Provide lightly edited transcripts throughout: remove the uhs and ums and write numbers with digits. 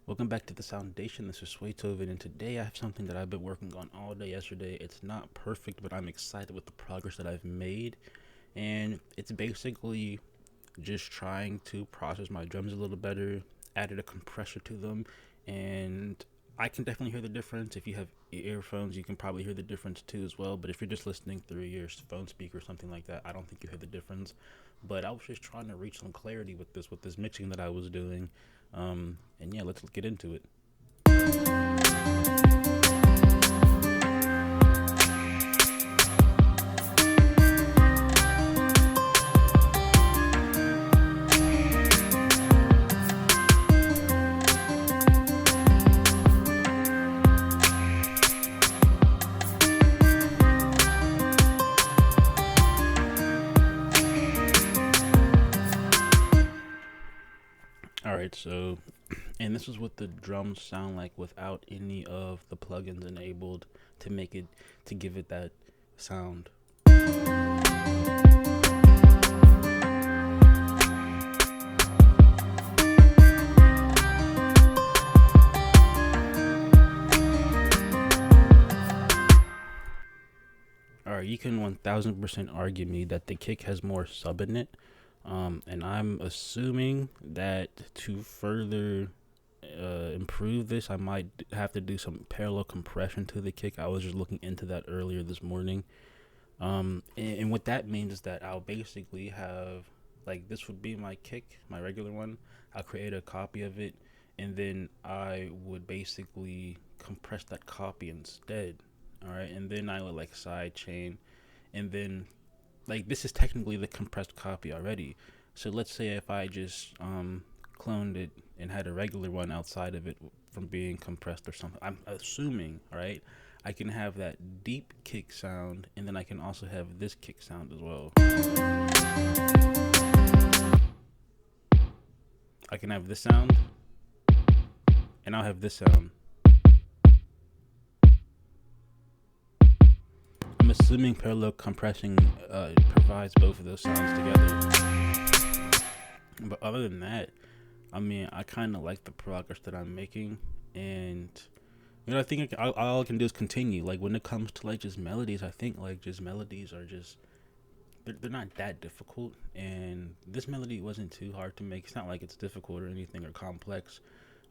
Welcome back to the Foundation. This is Swaytoven, and today I have something that I've been working on all day yesterday. It's not perfect, but I'm excited with the progress that I've made, and it's basically just trying to process my drums a little better. Added a compressor to them, and I can definitely hear the difference. If you have earphones, you can probably hear the difference too as well. But if you're just listening through your phone speaker or something like that, I don't think you hear the difference. But I was just trying to reach some clarity with this mixing that I was doing. And yeah, let's get into it. All right, so and this is what the drums sound like without any of the plugins enabled to make it to give it that sound. All right, you can 1000% argue me that the kick has more sub in it. And I'm assuming that to further improve this, I might have to do some parallel compression to the kick. I was just looking into that earlier this morning. And what that means is that I'll basically have, like, this would be my kick, my regular one. I'll create a copy of it, and then I would basically compress that copy instead. All right, and then I would like side chain, and then like this is technically the compressed copy already. So let's say if I just cloned it and had a regular one outside of it from being compressed or something, I'm assuming, all right, I can have that deep kick sound, and then I can also have this kick sound as well. I can have this sound, and I'll have this sound. I'm assuming parallel compressing provides both of those sounds together. But other than that, I mean, I kind of like the progress that I'm making, and I think all I can do is continue. Like when it comes to like just melodies, I think like just melodies are just they're not that difficult, and this melody wasn't too hard to make. It's not like it's difficult or anything or complex,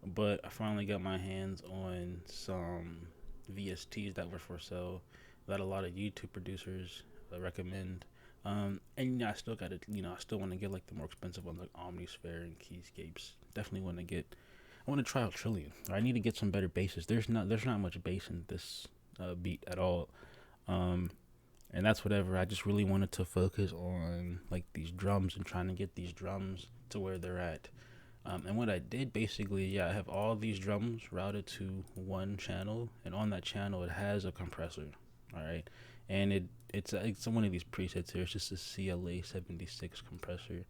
but I finally got my hands on some VSTs that were for sale that a lot of YouTube producers recommend. And I still got to, I still want to get like the more expensive ones like Omnisphere and Keyscapes. Definitely want to get. I want to try out Trillion. I need to get some better basses. There's not much bass in this beat at all. Um, and that's whatever. I just really wanted to focus on like these drums and trying to get these drums to where they're at. And what I did basically, yeah, I have all these drums routed to one channel, and on that channel it has a compressor. All right, and it's one of these presets here. It's just a CLA 76 compressor.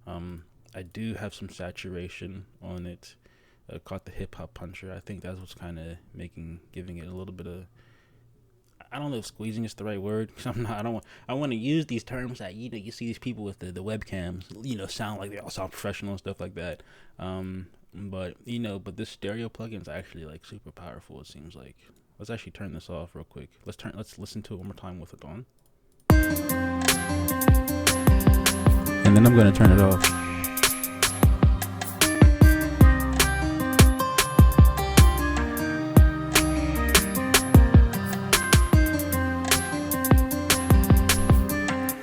I do have some saturation on it, called the hip hop puncher. I think that's what's kind of giving it a little bit of. I don't know if squeezing is the right word. Cause I'm not. I don't. I want to use these terms that you see these people with the webcams. Sound like they all sound professional and stuff like that. But this stereo plugin is actually like super powerful. It seems like. Let's actually turn this off real quick. Let's listen to it one more time with it on. And then I'm gonna turn it off.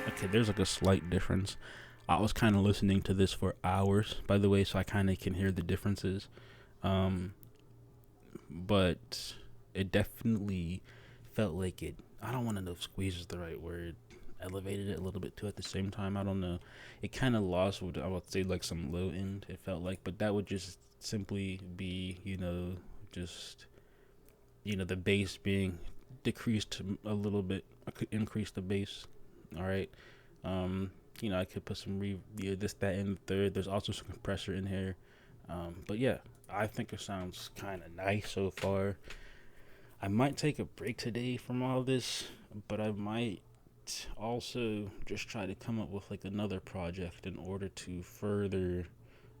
Okay, there's like a slight difference. I was kind of listening to this for hours, by the way, so I kind of can hear the differences. But it definitely felt like it. I don't want to know if squeeze is the right word. Elevated it a little bit too at the same time. I don't know. It kind of lost what I would say like some low end. It felt like, but that would just simply be just the bass being decreased a little bit. I could increase the bass. All right. I could put some this, that, and the third. There's also some compressor in here. But yeah, I think it sounds kind of nice so far. I might take a break today from all this, but I might also just try to come up with like another project in order to further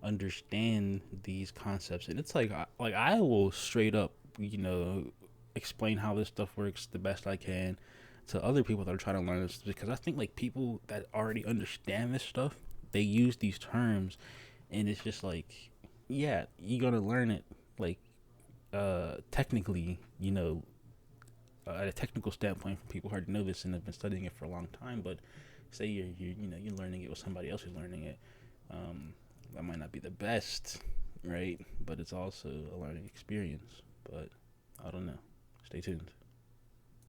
understand these concepts. And it's like I will straight up, explain how this stuff works the best I can to other people that are trying to learn this, because I think like people that already understand this stuff, they use these terms, and it's just like, yeah, you're gonna learn it like technically, at a technical standpoint from people who already know this and have been studying it for a long time. But say you're learning it with somebody else who's learning it, that might not be the best, right? But it's also a learning experience. But I don't know. Stay tuned.